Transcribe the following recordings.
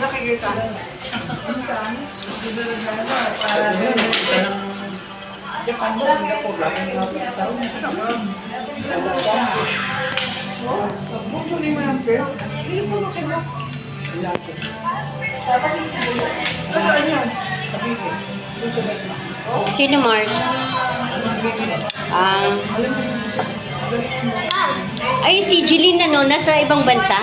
nakikita. Saan? Japan mo, hindi ko lang. Bukuli mo ng pera. Hindi po makiba. Saan yan? Sino Mars? Ay, si Jeline nasa ibang bansa?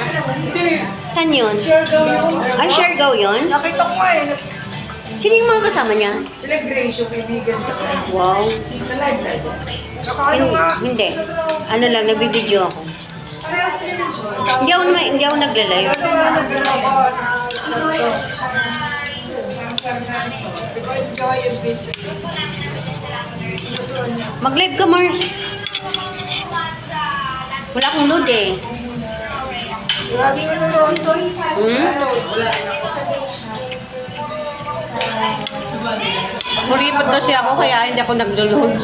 Hindi. Saan yun? Siargao yun. Ay, Siargao yun? Nakita ko nga eh. Sino yung mga kasama niya? Sila Grace, yung kaibigan ko. Wow. Live. Nakaano nga. Hindi. Ano lang, nagbibideo ako. Hindi ako nagla-live. Mag-live ka, Mars. Wala akong load eh. Kuripot kasi ako kaya hindi ako naglo-load.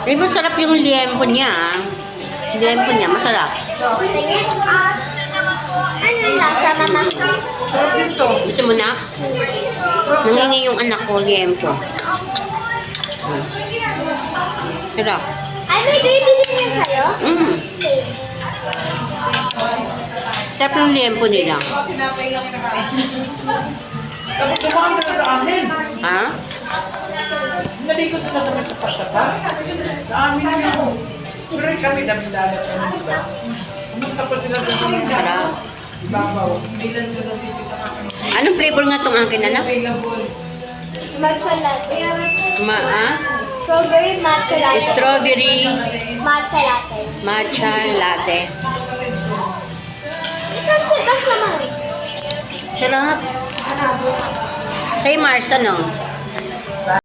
Di ba sarap yung liempo niya? Liempo niya, masarap. Ano yung lasa, mama? Gusto mo na? Nangingi yung anak ko, liempo. Sarap. Ay, may gravy din yan sa'yo? Sarap yung liempo nila. Sabi ko mga sa amin. Ha? Nalikot sila sa mga pasapa. Sa amin yun. Pero kami dami-dami kami, diba? Pumunta pa sila sa mga Sarap. ibabaw. Anong flavor nga tong akin, anak? Matcha latte. Strawberry matcha latte. Strawberry Matcha latte. matcha latte. Isang sitas naman eh. Sarap. Say Mars, ano?